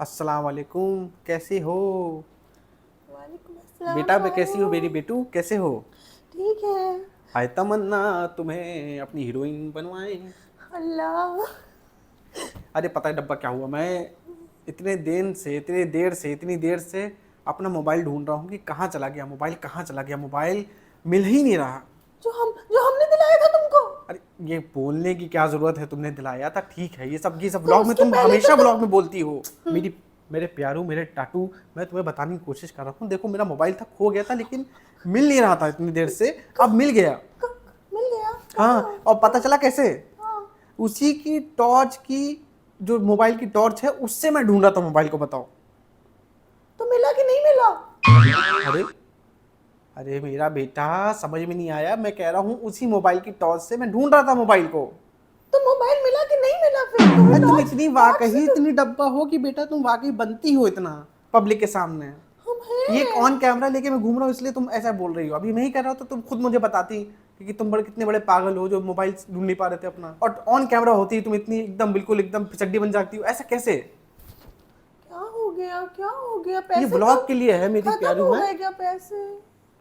अस्सलाम वालेकुम, कैसे हो? वालेकुम अस्सलाम बेटा मैं कैसी पारो। हो मेरी बेटू, कैसे हो? ठीक है। हाय तमन्ना, तुम्हें अपनी हीरोइन बनवाएं। अल्लाह। अरे पता है डब्बा क्या हुआ, मैं इतनी देर से अपना मोबाइल ढूंढ रहा हूँ कि कहाँ चला गया मोबाइल, कहाँ चला गया मोबाइल, मिल ही नहीं रहा। जो हमने दिलाया था तुमको। अरे ये बोलने की क्या जरूरत है, तुमने दिलाया था ठीक है, ये सब तो व्लॉग में उसके तुम पहले तो हमेशा व्लॉग तुम। में बोलती हो। मेरी मेरे प्यारू, मेरे टाटू, मैं तुम्हें बताने की कोशिश कर रहा हूँ, देखो मेरा मोबाइल था, खो गया था, लेकिन मिल नहीं रहा था इतनी देर से, अब मिल गया। मिल गया हाँ, कहाँ? और पता चला कैसे? हाँ। उसी की टॉर्च की, जो मोबाइल की टॉर्च है उससे मैं ढूंढ रहा था मोबाइल को, बताओ। तो मिला कि नहीं मिला? अरे अरे मेरा बेटा, समझ में नहीं आया, मैं कह रहा हूँ उसी मोबाइल की टॉर्च से मैं ढूंढ रहा था मोबाइल को। तो मोबाइल मिला कि नहीं मिला फिर तुम्हें अरे तुम टॉर्च? इतनी टॉर्च से वाकई तो इतनी डब्बा हो कि बेटा तुम वाकई बनती हो इतना पब्लिक के सामने। हम ये हैं। ऑन कैमरा लेके मैं घूम रहा हूँ, इसलिए तुम ऐसा बोल रही हो। अभी मैं ही कर रहा था, तुम खुद मुझे बताती कि तुम बड़े कितने बड़े पागल हो जो मोबाइल ढूंढ नहीं पा रहे थे अपना, और ऑन कैमरा होती तुम इतनी एकदम बिल्कुल एकदम फिचड्डी बन जाती हो, ऐसा कैसे? क्या हो गया, क्या हो गया? ये पैसे ब्लॉग के लिए है मेरी खत्म प्यारी हो है। गए क्या पैसे?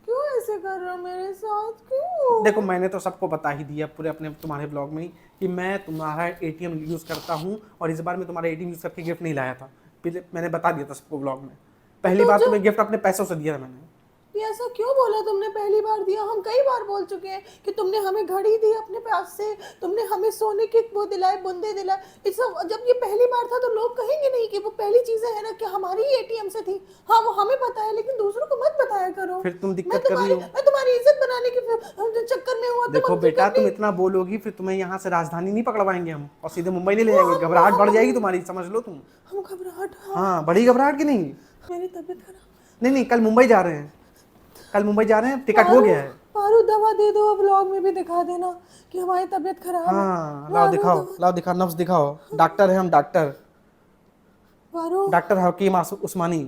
क्यों ऐसे कर रहे हो मेरे साथ, क्यों? देखो मैंने तो सबको बता ही दिया पूरे अपने तुम्हारे ब्लॉग में ही कि मैं तुम्हारा एटीएम यूज़ करता हूँ, और इस बार मैं तुम्हारा एटीएम यूज़ करके गिफ्ट नहीं लाया था। पहले मैंने बता दिया था सबको ब्लॉग में। पहली तो बार जो तुम्हें गिफ्ट अपने पैसों से दिया था मैंने। ये ऐसा क्यों बोला तुमने? पहली बार दिया, हम कई बार बोल चुके हैं कि तुमने हमें घड़ी दी अपने पास से, तुमने हमें सोने के वो दिलाए, बुंदे दिलाए। इस सब जब ये पहली बार था तो लोग कहेंगे नहीं कि वो पहली चीजें है ना कि हमारी ही एटीएम से थी। हाँ वो हमें पता है, लेकिन दूसरों को मत बताया करो। फिर तुम दिक्कत कर रही हो। मैं तुम्हारी इज्जत बनाने के चक्कर में हुआ तुम देखो हमसे बेटा, तुम करनी। इतना बोलोगी फिर तुम्हें यहाँ से राजधानी नहीं पकड़वाएंगे हम, और सीधे मुंबई नहीं ले वो जाएंगे, घबराहट बढ़ जाएगी हम तुम्हारी, समझ लो तुम। हम घबराहट, हाँ। हाँ, बड़ी घबराहट की नहीं। मेरी तबीयत खराब। नहीं नहीं, कल मुंबई जा रहे हैं, कल मुंबई जा रहे हैं, टिकट हो पारू, गया है। पारू दवा दे दो, अब व्लॉग में भी दिखा देना कि हमारी तबीयत खराब है। हाँ लाओ पारू दिखाओ, दवा। लाओ दिखाओ, नब्ज दिखाओ, डॉक्टर है हम, डॉक्टर। पारू। डॉक्टर हकीम उस्मानी।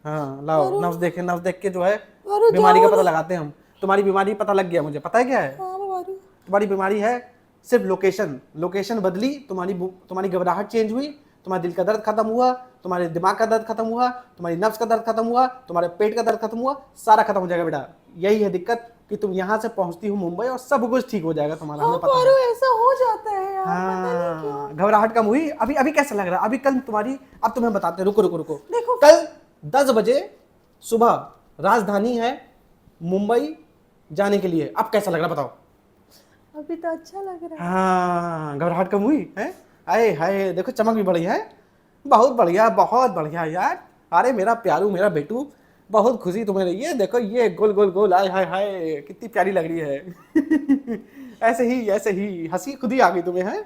हाँ लाओ, पारू। नब्ज देखे, नब्ज देख के जो है पारू बीमारी का जाओ पता ना। लगाते हैं हम। तुम्हारी बीमारी पता लग गया मुझे, पता है क्या है? हाँ पारू। तुम्हारी बीमारी है सिर्फ लोकेशन, लोकेशन बदली, तुम्हारी घबराहट चेंज हुई, तुम्हारे दिल का दर्द खत्म हुआ, तुम्हारे दिमाग का दर्द खत्म हुआ, तुम्हारी नफ्स का दर्द खत्म हुआ, तुम्हारे पेट का दर्द खत्म हुआ, सारा खत्म हो जाएगा बेटा। यही है दिक्कत कि तुम यहाँ से पहुंचती हो मुंबई और सब कुछ ठीक हो जाएगा तुम्हारा, हाँ हमें पता पारू, है। ऐसा हो जाता है यार, पता नहीं क्यों। हाँ, घबराहट कम हुई। अभी अभी कैसा लग रहा है? अभी कल तुम्हारी, अब तुम्हें बताते हैं, रुको रुको रुको। देखो। कल 10 बजे सुबह राजधानी है मुंबई जाने के लिए, अब कैसा लग रहा है बताओ? अभी तो अच्छा लग रहा है। हाँ, घबराहट कम हुई है। आए हाय, देखो चमक भी बढ़ी है। बहुत बढ़िया, बहुत बढ़िया यार। अरे मेरा प्यारू, मेरा बेटू, बहुत खुशी तुम्हें रही है। देखो ये गोल गोल गोल, आए हाय हाय, कितनी प्यारी लग रही है। ऐसे ही हंसी खुद ही आ गई तुम्हें, है?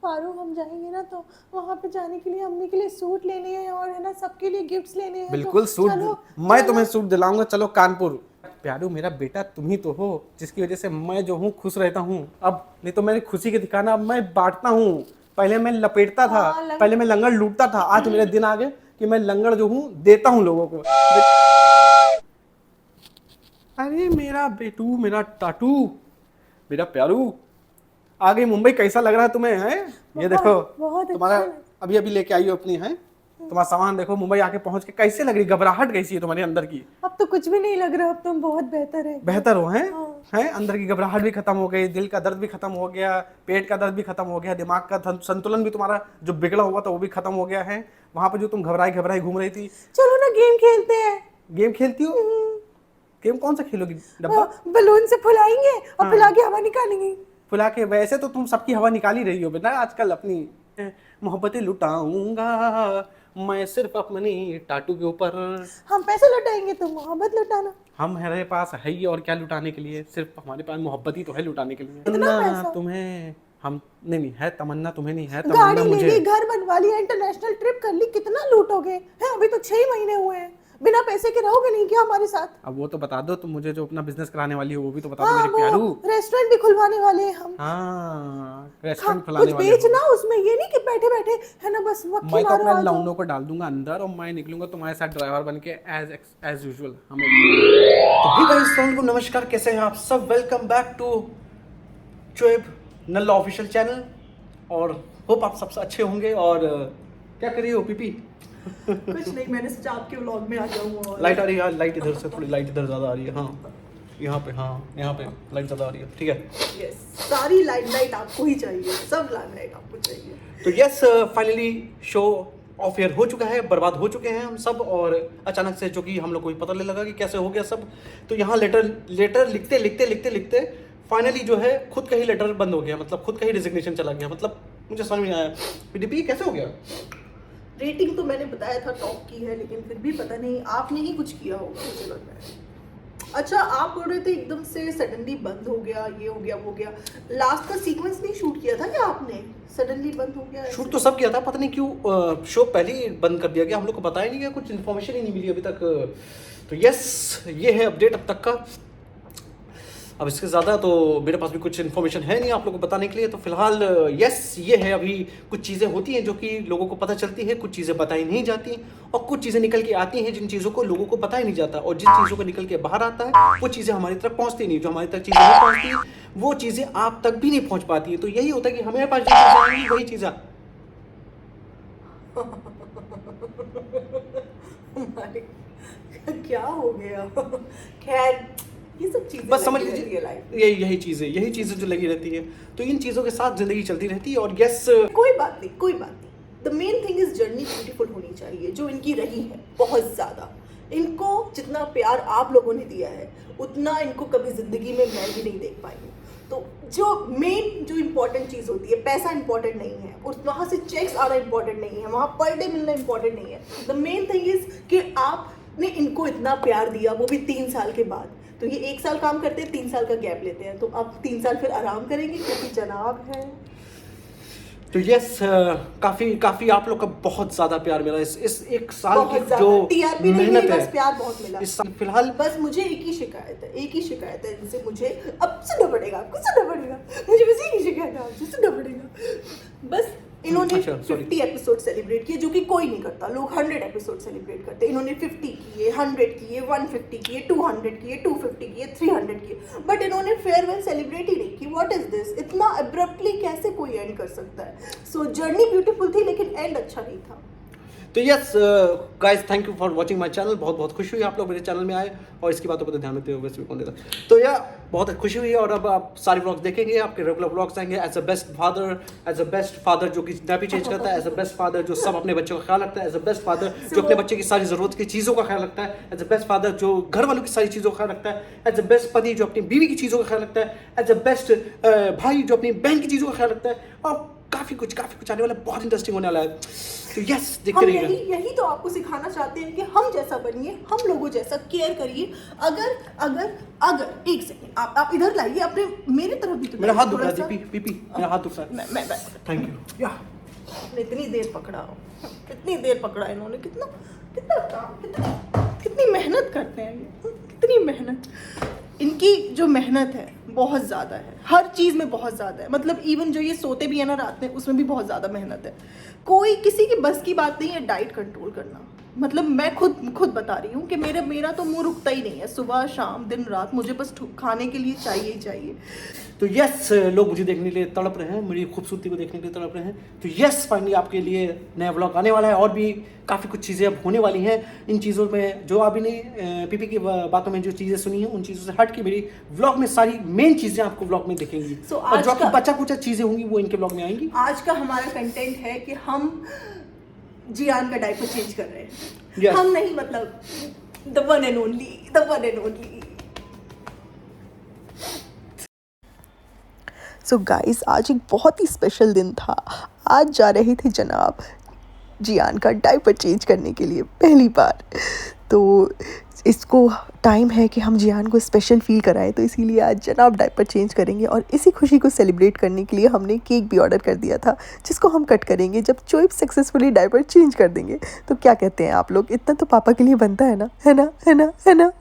पारू हम जाएंगे ना तो वहां पे जाने के लिए अम्मी के लिए सूट लेने हैं, और है ना सबके लिए गिफ्ट्स लेने हैं, तो बिल्कुल सूट, चलो। मैं चलो। तुम्हें सूट दिलाऊंगा, चलो कानपुर। प्यारू मेरा बेटा, तुम ही तो हो जिसकी वजह से मैं जो हूँ खुश रहता हूँ। अब नहीं तो मेरी खुशी के ठिकाना अब मैं बांटता हूँ। पहले मैं लपेटता था, हाँ पहले मैं लंगड़ लूटता था, आज मेरे दिन आ गए कि मैं लंगड़ जो हूँ देता हूँ लोगों को। अरे मेरा बेटू, मेरा टाटू, मेरा प्यारू, आ गई मुंबई, कैसा लग रहा है तुम्हें, है? ये देखो बहुत तुम्हारा, अच्छा। अभी अभी लेके आई हो अपनी, है तुम्हारा सामान, देखो मुंबई आके पहुंच के कैसे लग रही, घबराहट कैसी है तुम्हारे अंदर की? अब तो कुछ भी नहीं लग रहा, अब तुम बहुत बेहतर है। बेहतर हो, हैं? हाँ। हैं, अंदर की घबराहट भी खत्म हो गई, दिल का दर्द भी खत्म हो गया, पेट का दर्द भी खत्म हो गया, दिमाग का संतुलन भी तुम्हारा जो बिगड़ा हुआ था वो भी खत्म हो गया है। वहां पे जो तुम घबराई घबराई घूम रही थी। चलो ना गेम खेलते हैं। गेम खेलती हो? गेम कौन सा खेलोगी डब्बा? बलून से फुलाएंगे और हाँ। फुला के हवा निकालेंगे। फुला के, वैसे तो तुम सबकी हवा निकाल ही रही हो बेटा आजकल अपनी। मोहब्बतें लुटाऊंगा मैं सिर्फ अपनी टाटू के ऊपर। हम पैसे लुटाएंगे, तुम मोहब्बत लुटाना। हमारे पास है ही और क्या लुटाने के लिए, सिर्फ हमारे पास मोहब्बत ही तो है लुटाने के लिए। इतना तमन्ना पैसा? तुम्हें हम नहीं, नहीं है तमन्ना, तुम्हें नहीं है तमन्ना गाड़ी ले मुझे। ली, घर बनवा लिया, इंटरनेशनल ट्रिप कर ली, कितना लूटोगे? है अभी तो 6 महीने हुए हैं, बिना पैसे के रहोगे नहीं क्या हमारे साथ? अब वो तो बता दो तुम मुझे, जो अपना बिजनेस कराने वाली हो वो भी तो बता दो हाँ मेरे वो प्यारू। रेस्टोरेंट भी खुलवाने वाले हैं हम। हाँ, खा रेस्टोरेंट कुछ खुलाने वाले हो। बेचना उसमें, ये नहीं कि बैठे बैठे है ना बस वक्की मैं तो मारो अपने आ जाओ। लौंडों को डाल दूंगा अंदर और मैं निकलूंगा तुम्हारे साथ ड्राइवर बन के, एज यूजुअल हम। तो हे गाइस, नमस्कार, कैसे हैं आप सब? Welcome back to चोएब Nalla official channel, और होप आप सब अच्छे होंगे। और क्या कर रही हो पीपी? कुछ नहीं, मैंने सोचा आपके व्लॉग में आ जाऊँ और लाइट आ रही है यार, लाइट इधर से थोड़ी, लाइट इधर ज़्यादा आ रही है। हाँ यहाँ पे, हाँ यहाँ पे लाइट ज़्यादा आ रही है, ठीक है। यस, सारी लाइट आपको ही चाहिए, सब लाइट आपको चाहिए। तो yes, finally show off air हो चुका है, बर्बाद हो चुके हैं हम सब, और अचानक से जो कि हम लोग को भी पता नहीं लगा कि कैसे हो गया सब। तो यहाँ लेटर लिखते फाइनली जो है खुद का ही लेटर बंद हो गया, मतलब खुद का ही रिजिग्नेशन चला गया। मतलब मुझे समझ नहीं आया पीडीपी कैसे हो गया। रेटिंग तो मैंने बताया था टॉप की है, लेकिन फिर भी पता नहीं आपने ही कुछ किया होगा, मुझे लग रहा है। अच्छा, आप बोल रहे थे एकदम से सडनली बंद हो गया, ये हो गया वो हो गया, लास्ट का सीक्वेंस नहीं शूट किया था क्या आपने? सडनली बंद हो गया। शूट तो सब किया था, पता नहीं क्यों शो पहले ही बंद कर दिया गया, हम लोग को बताया नहीं गया, कुछ इन्फॉर्मेशन ही नहीं मिली अभी तक। तो यस, ये है अपडेट अब तक का। अब इसके ज़्यादा तो मेरे पास भी कुछ इन्फॉर्मेशन है नहीं आप लोगों को बताने के लिए। तो फिलहाल यस, ये है। अभी कुछ चीज़ें होती हैं जो कि लोगों को पता चलती है, कुछ चीज़ें बताई नहीं जाती, और कुछ चीज़ें निकल के आती हैं जिन चीज़ों को लोगों को पता ही नहीं जाता, और जिन चीज़ों को निकल के बाहर आता है वो चीज़ें हमारी तरफ पहुँचती नहीं। जो हमारी तक चीज़ें नहीं पहुँचती वो चीज़ें आप तक भी नहीं पहुँच पाती है। तो यही होता है कि हमारे पास जो चीज़ें आएंगी वही चीज़ें क्या हो गया? खैर, ये सब चीजें बस समझ लगी रहती लीजिए, है life में। यही चीज़ें जो लगी रहती है। तो इन चीज़ों के साथ ज़िंदगी चलती रहती है। और यस, कोई बात नहीं। The main thing is journey beautiful होनी चाहिए, जो इनकी रही है बहुत ज़्यादा। इनको जितना प्यार आप लोगों ने दिया है उतना इनको कभी ज़िंदगी में मैं भी नहीं देख पाई हूँ। तो जो मेन जो इम्पोर्टेंट चीज़ होती है, पैसा इम्पोर्टेंट नहीं है, और वहाँ से चेक्स आना इम्पोर्टेंट नहीं है, वहाँ पर डे मिलना इम्पोर्टेंट नहीं है। द मेन थिंग इज कि आपने इनको इतना प्यार दिया, वो भी 3 साल के बाद। तो ये 1 साल काम करते हैं, 3 साल का गैप लेते हैं, तो अब 3 साल फिर आराम करेंगे क्योंकि जनाब है। तो यस, काफी आप लोग का बहुत ज्यादा प्यार मिला इस एक साल की जो टीआरपी नहीं मेहनत मिली, है बस प्यार बहुत मिला इस साल। फिलहाल बस मुझे एक ही शिकायत है इनसे, मुझे अब सुनना पड़ेगा मुझे बस एक ही शिकायत है आपसे, सुनना पड़ेगा बस। इन्होंने अच्छा, sorry। 50 एपिसोड सेलिब्रेट किए, जो कि कोई नहीं करता। लोग 100 एपिसोड सेलिब्रेट करते हैं, इन्होंने 50 किए, 100 किए, 150 किए, 200 किए, 250 किए, 300 किए, बट इन्होंने फेयरवेल सेलिब्रेट ही नहीं की। What is this? इतना अब्रप्टली कैसे कोई एंड कर सकता है? सो जर्नी ब्यूटीफुल थी, लेकिन एंड अच्छा नहीं था। तो yes guys, thank you for watching my channel. बहुत खुशी हुई आप लोग मेरे चैनल में आए और इसकी बातों पर तो ध्यान देते हो, वैसे भी कौन देता। तो या बहुत खुशी हुई, और अब आप सारे व्लॉग्स देखेंगे, आपके रेगुलर व्लॉग्स आएंगे। एज अ बेस्ट फादर जो कि नैपी चेंज करता है, एज अ बेस्ट फादर जो सब अपने बच्चों का ख्याल रखता है, एज अ बेस्ट फादर जो अपने बच्चे की सारी ज़रूरत की चीज़ों का ख्याल रखता है, एज अ बेस्ट फादर जो घर वालों की सारी चीज़ों का ख्याल रखता है, एज अ बेस्ट पति जो अपनी बीवी की चीज़ों का ख्याल रखता है, एज अ बेस्ट भाई जो अपनी बहन की चीज़ों का ख्याल रखता है। और काफ़ी कुछ आने वाला है, बहुत इंटरेस्टिंग होने वाला है। तो यस, देखते रहिएगा। यही तो आपको सिखाना चाहते हैं कि हम जैसा बनिए, हम लोगों जैसा केयर करिए। अगर एक सेकंड आप इधर लाइए, अपने मेरे तरफ भी तो मेरा हाथ दुख थोड़ा रहा है, सा। पीपी मेरा हाथ दुख रहा है। मैं थैंक यू। या आपने इतनी देर पकड़ा इन्होंने, कितना कितनी मेहनत करते हैं ये, कितनी मेहनत। इनकी जो मेहनत है बहुत ज़्यादा है, हर चीज़ में बहुत ज़्यादा है। मतलब इवन जो ये सोते भी है ना रात में, उसमें भी बहुत ज़्यादा मेहनत है। कोई किसी की बस की बात नहीं है डाइट कंट्रोल करना। मतलब मैं खुद बता रही हूँ कि मेरा तो मुंह रुकता ही नहीं है, सुबह शाम दिन रात मुझे बस खाने के लिए चाहिए ही चाहिए। तो यस, लोग मुझे देखने के लिए तड़प रहे हैं, मेरी खूबसूरती को देखने के लिए तड़प रहे हैं। तो यस, फाइनली आपके लिए नया व्लॉग आने वाला है, और भी काफ़ी कुछ चीज़ें अब होने वाली हैं। इन चीज़ों में जो अभी ने पीपी की बातों में जो चीज़ें सुनी हैं, उन चीज़ों से हट के मेरी व्लॉग में सारी मेन चीज़ें आपको व्लॉग में दिखेंगी। और जो आपकी बचा कुचा चीज़ें होंगी वो इनके व्लॉग में आएंगी। आज का हमारा कंटेंट है कि हम जियान का डायपर चेंज कर रहे हैं। Yes. हम नहीं, मतलब the one and only. So guys, आज एक बहुत ही स्पेशल दिन था। आज जा रहे थे जनाब जियान का डायपर चेंज करने के लिए पहली बार। तो इसको टाइम है कि हम जियान को स्पेशल फील कराएं, तो इसीलिए आज जनाब डायपर चेंज करेंगे। और इसी खुशी को सेलिब्रेट करने के लिए हमने केक भी ऑर्डर कर दिया था, जिसको हम कट करेंगे जब चोइप सक्सेसफुली डायपर चेंज कर देंगे। तो क्या कहते हैं आप लोग? इतना तो पापा के लिए बनता है ना।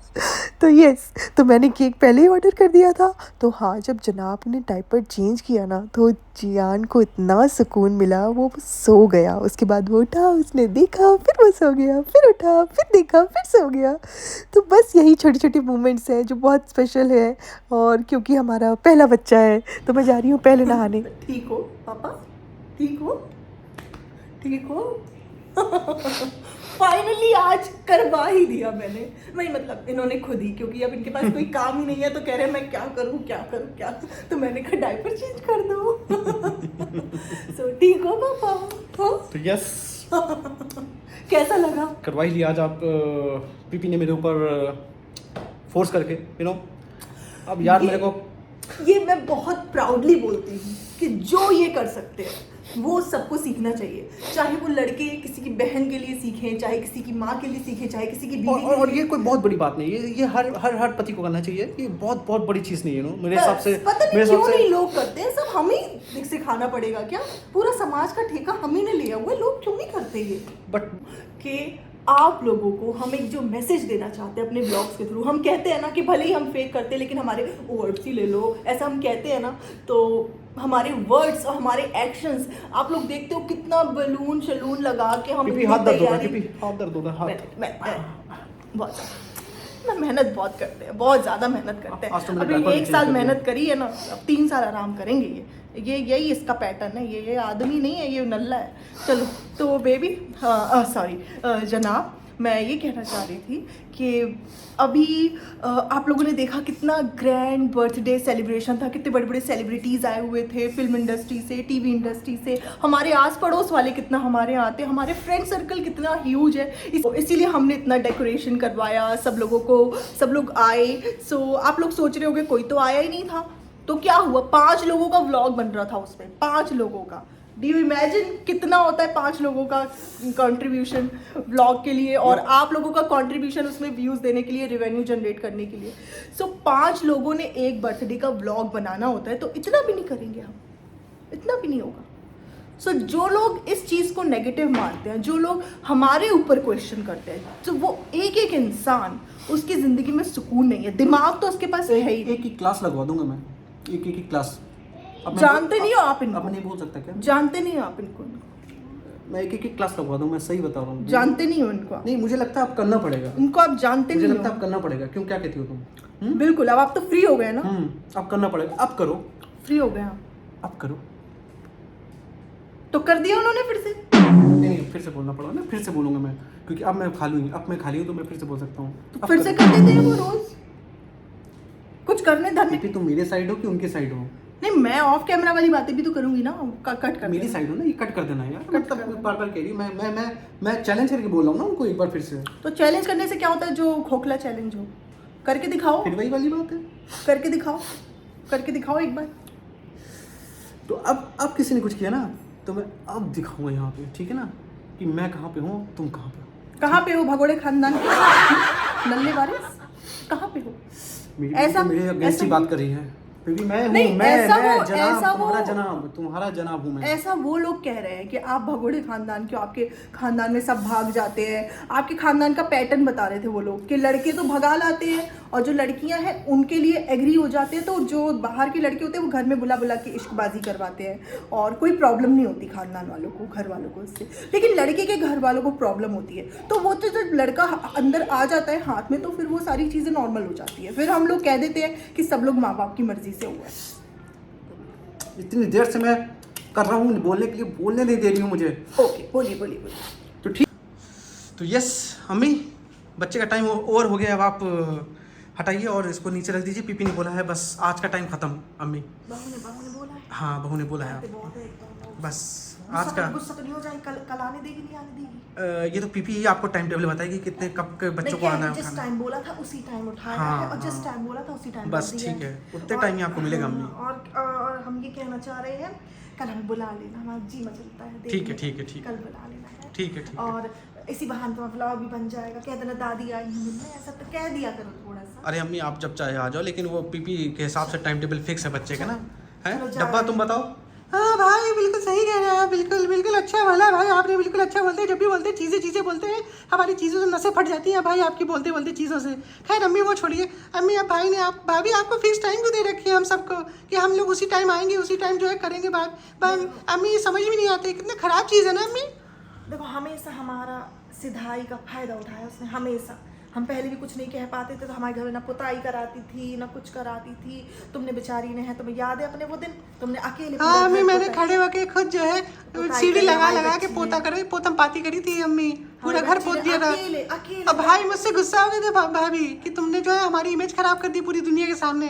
तो यस, तो मैंने केक पहले ही ऑर्डर कर दिया था। तो हाँ, जब जनाब ने डायपर चेंज किया ना, तो जियान को इतना सुकून मिला, वो सो गया। उसके बाद वो उठा, उसने देखा, फिर वो सो गया, फिर उठा, फिर देखा, फिर सो गया। तो बस यही छोटी छोटी मोमेंट्स हैं जो बहुत स्पेशल है। और क्योंकि हमारा पहला बच्चा है, तो मैं जा रही हूँ पहले नहाने। ठीक हो पापा? ठीक हो? फाइनली आज करवा ही दिया मैंने। नहीं मतलब इन्होंने खुद ही, क्योंकि अब इनके पास कोई काम ही नहीं है तो कह रहे हैं मैं क्या करूँ क्या करूँ क्या, तो मैंने कहा डायपर चेंज कर दो। सो ठीक हो पापा? हाँ तो यस, कैसा लगा? करवा ही लिया आज। आप पीपी ने मेरे ऊपर फोर्स करके, यू नो। अब यार मेरे को ये मैं बहुत प्राउडली बोलती हूँ कि जो ये कर सकते हैं वो सबको सीखना चाहिए, चाहे वो लड़के किसी की बहन के लिए सीखें, चाहे किसी की माँ के लिए सीखें, चाहे किसी की बीवी और ये कोई बहुत बड़ी बात नहीं है, ये हर पति को करना चाहिए। ये बहुत बड़ी चीज़ नहीं है, नो मेरे हिसाब से। पता नहीं मेरे क्यों हिसाब से नहीं लोग करते हैं, सब हम ही सिखाना पड़ेगा क्या? पूरा समाज का ठेका हम ही ने लिया हुआ है, लोग क्यों नहीं करते ये? बट कि आप लोगों को हम एक जो मैसेज देना चाहते हैं अपने ब्लॉग्स के थ्रू, हम कहते हैं ना कि भले ही हम फेक करते हैं लेकिन हमारे वर्ड्स ही ले लो, ऐसा हम कहते हैं ना, तो हमारे वर्ड्स और हमारे एक्शंस आप लोग देखते हो कितना बलून शलून लगा के हम पीपी इतनी हाथ दर्द होगा, तैयारी- पीपी हाथ दर्द होगा, हाथ। मैं बहुत ना मेहनत बहुत करते हैं, बहुत ज़्यादा मेहनत करते आज तो हैं। मैंने अभी diaper एक भी साल change कर मेहनत करी है ना, अब 3 साल आराम करेंगे। ये यही इसका पैटर्न है, ये आदमी नहीं है, ये नल्ला है। चलो तो बेबी, सॉरी जनाब, मैं ये कहना चाह रही थी कि अभी आप लोगों ने देखा कितना ग्रैंड बर्थडे सेलिब्रेशन था, कितने बड़े बड़े सेलिब्रिटीज़ आए हुए थे फिल्म इंडस्ट्री से, टीवी इंडस्ट्री से, हमारे आस पड़ोस वाले कितना हमारे यहाँ आते, हमारे फ्रेंड सर्कल कितना ह्यूज है, इसीलिए हमने इतना डेकोरेशन करवाया सब लोगों को, सब लोग आए। सो आप लोग सोच रहे होंगे कोई तो आया ही नहीं था, तो क्या हुआ, 5 लोगों का व्लॉग बन रहा था उसमें, 5 लोगों का। डू यू इमेजिन कितना होता है 5 लोगों का कंट्रीब्यूशन व्लॉग के लिए, और आप लोगों का कंट्रीब्यूशन उसमें व्यूज़ देने के लिए, रेवेन्यू जनरेट करने के लिए। सो 5 लोगों ने एक बर्थडे का व्लॉग बनाना होता है, तो इतना भी नहीं करेंगे हम, इतना भी नहीं होगा। सो जो लोग इस चीज़ को नेगेटिव मानते हैं, जो लोग हमारे ऊपर क्वेश्चन करते हैं, तो वो एक इंसान, उसकी ज़िंदगी में सुकून नहीं है, दिमाग तो उसके पास है ही। एक ही क्लास लगवा दूंगा मैं, एक क्लास। अब जानते नहीं हो आप इनको? अब नहीं बोल सकता क्या? जानते नहीं हो आप इनको? मैं एक क्लास लगवा दूँ, मैं सही बता रहा हूँ। जानते नहीं हो इनको? नहीं, मुझे लगता है अब करना पड़ेगा, इनको आप जानते मुझे नहीं लगता है हो? अब करना पड़ेगा। क्यों, क्या कहती हो तुम? बिल्कुल, अब आप तो फ्री हो गए ना? अब करना पड़ेगा, अब करो। फ्री हो गए आप, अब करो। तो कर दिया उन्होंने फिर से? नहीं, फिर से बोलना पड़ा ना, फिर से बोलूंगा मैं, क्योंकि अब मैं खाली हूँ, तो मैं फिर से बोल सकता हूँ। तो फिर से कर देते हैं वो रोज, कुछ करने धरने। तुम मेरे साइड हो कि उनके साइड हो? नहीं, मैं ऑफ कैमरा वाली बातें भी तो करूंगी ना, कट कर मेरी देना। साइड हो ना, ये कट कर देना यार। कट कर मतलब देना। बार कह रही हूँ, मैं चैलेंज करके बोल रहा हूँ ना उनको एक बार फिर से। तो चैलेंज करने से क्या होता है, जो खोखला चैलेंज हो, करके दिखाओ, फिर वही वाली बात है, करके दिखाओ, करके दिखाओ एक बार। तो अब किसी ने कुछ किया ना, तो मैं अब दिखाऊंगा यहाँ पे, ठीक है ना, कि मैं कहाँ पे हूँ, तुम कहाँ पे हो। कहाँ पे हो भगोड़े खानदान के नल्ले वारिस, कहाँ पे हो? मेरे अगेंस्ट ही बात कर रही है, क्योंकि मैं हूँ, नहीं, मैं ऐसा जनाब, वो- तुम्हारा जनाब हूँ मैं। ऐसा वो लोग कह रहे हैं कि आप भगोड़े खानदान के, आपके खानदान में सब भाग जाते हैं। आपके खानदान का पैटर्न बता रहे थे वो लोग कि लड़के तो भगा लाते हैं और जो लड़कियां हैं उनके लिए एग्री हो जाते हैं, तो जो बाहर के लड़के होते हैं वो घर में बुला बुला के इश्कबाजी करवाते हैं और कोई प्रॉब्लम नहीं होती खानदान वालों को, घर वालों को उससे। लेकिन लड़के के घर वालों को प्रॉब्लम होती है, तो वो तो जब लड़का अंदर आ जाता है हाथ में, तो फिर वो सारी चीज़ें नॉर्मल हो जाती है। फिर हम लोग कह देते हैं कि सब लोग माँ बाप की मर्जी से हुआ है। इतनी देर से मैं कर रहा हूँ बोलने के लिए, बोलने नहीं दे रही हूँ मुझे। ओके, बोलिए बोलिए बोलिए। तो ठीक, तो यस अम्मी, बच्चे का टाइम ओवर हो गया, अब आप हटाइए और इसको नीचे रख दीजिए। पीपी ने बोला है बस आज का टाइम खत्म। अम्मी, बहू ने बोला है? हाँ बहू ने बोला है, बहुत है एकदम। बस आज का। गुस्सा तो नहीं हो जाए, कल आने देगी नहीं आने देगी? ये तो पीपी ही आपको टाइम टेबल बताएगी कितने कब के बच्चों को आना है जिस खाना। टाइम बोला था उसी टाइम उठाया हाँ, है, और जिस हाँ। टाइम बोला था उसी टाइम बस कर दिया ठीक है, उतने टाइम ही आपको मिलेगा अम्मी। और हम ये कहना चाह रहे हैं, कल हमें बुला लेना, हमारा जी मचलता है ठीक है, देखने ठीक है, का। ठीक है। कल बुला लेना है, ठीक है, ठीक है। और इसी बहाने तो व्लॉग भी बन जाएगा। कह देना दादी आई है मिलने, ऐसा तो कह दिया करो थोड़ा सा। अरे अम्मी आप जब चाहे आ जाओ, लेकिन वो पीपी के हिसाब से टाइम टेबल फिक्स है बच्चे का ना, है। चलो, जा डब्बा रहे तुम हैं। बताओ। हाँ भाई बिल्कुल सही कह रहे हैं, बिल्कुल बिल्कुल अच्छा बोला भाई आपने, बिल्कुल अच्छा बोलते हैं। जब भी बोलते हैं चीज़ें बोलते हैं, हमारी चीज़ों से नसें फट जाती हैं भाई आपकी बोलते बोलते चीज़ों से। खैर अम्मी वो छोड़िए, अम्मी अब भाभी आपको फिक्स टाइम क्यों दे रखी है हम सबको, कि हम लोग उसी टाइम आएंगे, उसी टाइम जो है करेंगे बात। अम्मी ये समझ भी नहीं आती, कितनी ख़राब चीज़ है ना अम्मी। देखो, हमेशा हमारा सिधाई का फायदा उठाया उसने, हमेशा। हम पहले भी कुछ नहीं कह पाते थे तो हमारे घर में ना पुताई कराती थी ना कुछ कराती थी। तुमने बेचारी ने है, तुम्हें याद है अपने वो दिन तुमने अकेले पूरा हाँ अम्मी, घर मैंने पोता- खड़े होके खुद जो है पोताई सीढ़ी करी लगा हमारी लगा के बच्ची पोता ने। करे, पोतम पाती करी थी अम्मी, पूरा हमारी घर बच्ची पोत ने दिया दे रहा। अकेले अकेले अब भाई मुझसे गुस्सा हो गए थे भाभी कि तुमने जो है हमारी इमेज खराब कर दी पूरी दुनिया के सामने।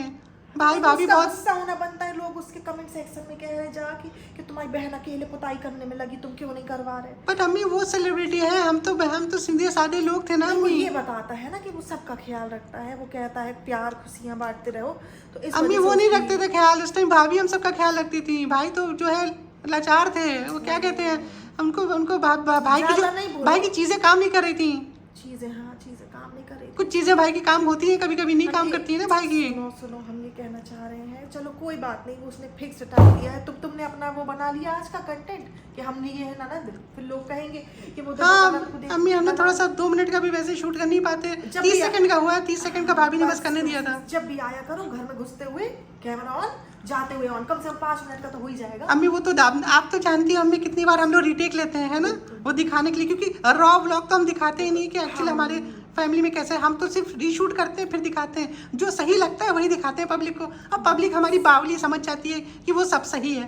भाई भाभी उसका बहुत गुस्सा होना बनता है। लोग उसके कमेंट सेक्शन में कह रहे हैं जाके कि तुम्हारी बहन अकेले पुताई करने में लगी, तुम क्यों नहीं करवा रहे। बट अम्मी वो सेलिब्रिटी है, हम तो सीधे साधे लोग थे ना नहीं, वो अम्मी। ये बताता है ना कि वो सबका ख्याल रखता है, वो कहता है प्यार खुशियां बांटते रहो। तो इस अम्मी वजह से वो नहीं उसकी- रखते थे ख्याल उस टाइम, भाभी हम सबका ख्याल रखती थी। भाई तो जो है लाचार थे, वो क्या कहते हैं उनको उनको भाई की ज्यादा नहीं बोलो। भाई की चीजें काम नहीं कर रही थी। चीजें, हाँ चीजें काम नहीं कर रही। कुछ चीजें भाई की काम होती है, कभी कभी नहीं काम करती है ना भाई की। सुनो सुनो, हम ये कहना चाह रहे हैं, चलो कोई बात नहीं, उसने फिक्स टाइम दिया है, तुमने अपना वो बना लिया आज का कंटेंट कि हमने ये है ननद, फिर लोग कहेंगे कि वो तो हाँ ननद को देख- अम्मी हमने थोड़ा सा 2 मिनट का भी वैसे शूट कर नहीं पाते। जब 30 भी- सेकंड का हुआ, 30 सेकंड का भाभी ने बस करने दिया था। जब भी आया करो घर में घुसते हुए कैमरा ऑन, जाते हुए ऑन, कम से कम 5 मिनट का तो हो ही जाएगा। अम्मी वो तो आप तो जानती हो अम्मी कितनी बार हम लोग रीटेक लेते हैं, है ना, वो दिखाने के लिए, क्योंकि रॉ व्लॉग तो हम दिखाते ही नहीं कि एक्चुअली हमारे फैमिली में कैसे। हम तो सिर्फ रीशूट करते हैं फिर दिखाते हैं, जो सही लगता है वही दिखाते हैं पब्लिक को। अब पब्लिक हमारी बावली समझ जाती है कि वो सब सही है।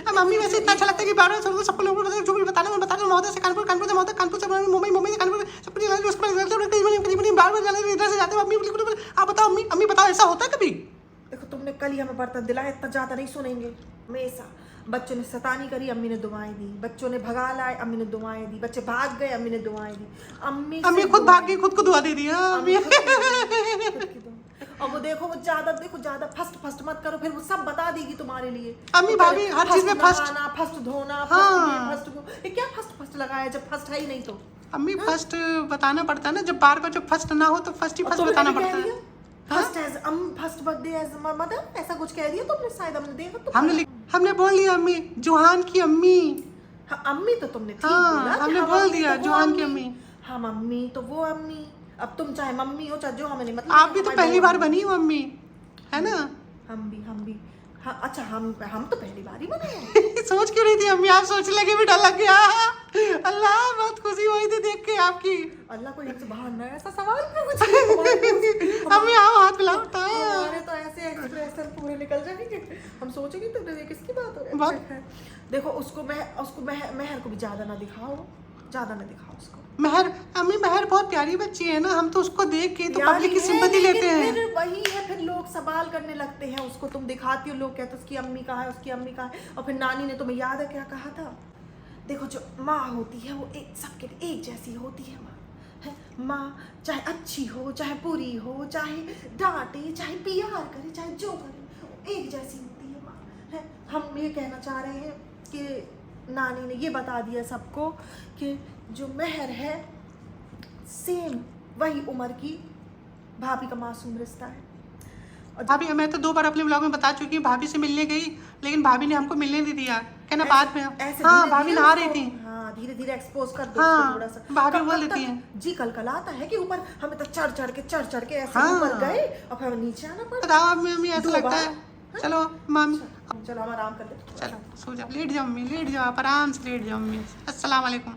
अब मम्मी वैसे इतना अच्छा लगता है कि बार बार सबको लोगों को जो भी बताना मैं बता रहा हूँ। महोदय से कानपुर, कानपुर से महोदय, कानपुर से मुंबई, मुंबई से कानपुर, सब कुछ बार बार जाने इधर से जाते हैं। अम्मी आप बताओ, अम्मी बताओ ऐसा होता है कभी? देखो तुमने कल ही हमें बर्तन दिलाया, इतना ज्यादा नहीं सुनेंगे हमेशा। बच्चों ने शैतानी करी, अम्मी ने दुआएं दी। बच्चों ने भगा लाए, अम्मी ने दुआएं दी। बच्चे भाग गए, अम्मी ने दुआएं दी। अम्मी खुद भाग गई, खुद को दुआ दे दी। अम्मी और वो देखो, वो ज्यादा फर्स्ट मत करो, फिर वो सब बता देगी तुम्हारे लिए। अम्मी भाभी हर चीज में फर्स्ट धोना, फर्स्ट ये क्या फर्स्ट लगाया जब फर्स्ट है ही नहीं तो। अम्मी फर्स्ट बताना पड़ता है ना, जब बार बार जब फर्स्ट ना हो तो फर्स्ट ही फर्स्ट बताना पड़ता है। फर्स्ट बर्थडे एज मदर, ऐसा कुछ कह दिया तुमने, शायद हमने देखा तो हमने बोल दिया अम्मी, जोहान की अम्मी। हाँ, अम्मी तो तुमने ठीक हाँ, बोला कि हमने हम बोल अम्मी दिया तो वो जोहान की अम्मी। हम अम्मी तो वो अम्मी। अब तुम चाहे मम्मी हो चाहे जो, हमें नहीं मतलब। आप भी तो पहली बार बनी हो अम्मी, है ना? हम भी हाँ, अच्छा हम तो पहली बार ही बने हैं। सोच क्यों रही थी अम्मी? आप सोचने लगे भी डर लग गया। अल्लाह बहुत खुशी हुई थी देख के आपकी। अल्लाह को हमसे बाहर ना ऐसा सवाल क्यों पूछे? अम्मी आओ हाथ मिलाओ। हमारे तो ऐसे एक्सप्रेशन पूरे निकल जाएंगे, हम सोचेंगे तो किसकी बात हो रही है। देखो उसको महर को भी ज्यादा ना दिखाओ उसको। महर अम्मी, महर बहुत प्यारी बच्ची है ना, हम तो उसको देख के तो पब्लिक की सिंपैथी लेते हैं। फिर वही है, फिर लोग सवाल करने लगते हैं उसको, तुम दिखाती हो, लोग कहते हैं उसकी अम्मी कहाँ है, उसकी अम्मी कहाँ है। और फिर नानी ने तुम्हें याद है क्या कहा था? देखो जो माँ होती है वो एक सबके लिए एक जैसी होती है। माँ चाहे अच्छी हो चाहे बुरी हो, चाहे डांटे चाहे प्यार करे चाहे जो करे, वो एक जैसी होती है माँ है। हम ये कहना चाह रहे हैं कि नानी ने ये बता दिया सबको कि जो महर है सेम वही उम्र की भाभी का मासूम रिश्ता है। और भाभी, मैं तो 2 बार अपने ब्लॉग में बता चुकी हूँ, भाभी से मिलने गई लेकिन भाभी ने हमको मिलने नहीं दिया, कहना बाद में। हाँ भाभी नहा रही थी। हाँ, धीरे धीरे एक्सपोज कर दो हाँ, थोड़ा सा। भाभी बोल देती हैं जी कल आता है कि ऊपर हमें तो चढ़ के ऐसे ऊपर गए और फिर नीचे आना पड़ा। बताओ अम्मी, ऐसा लगता है। चलो मम्मी, चलो हम आराम कर लेते। चलो सो जाओ, लेट जाओ अम्मी, लेट जाओ आप आराम से, लेट जाओ अम्मी। अस्सलाम वालेकुम।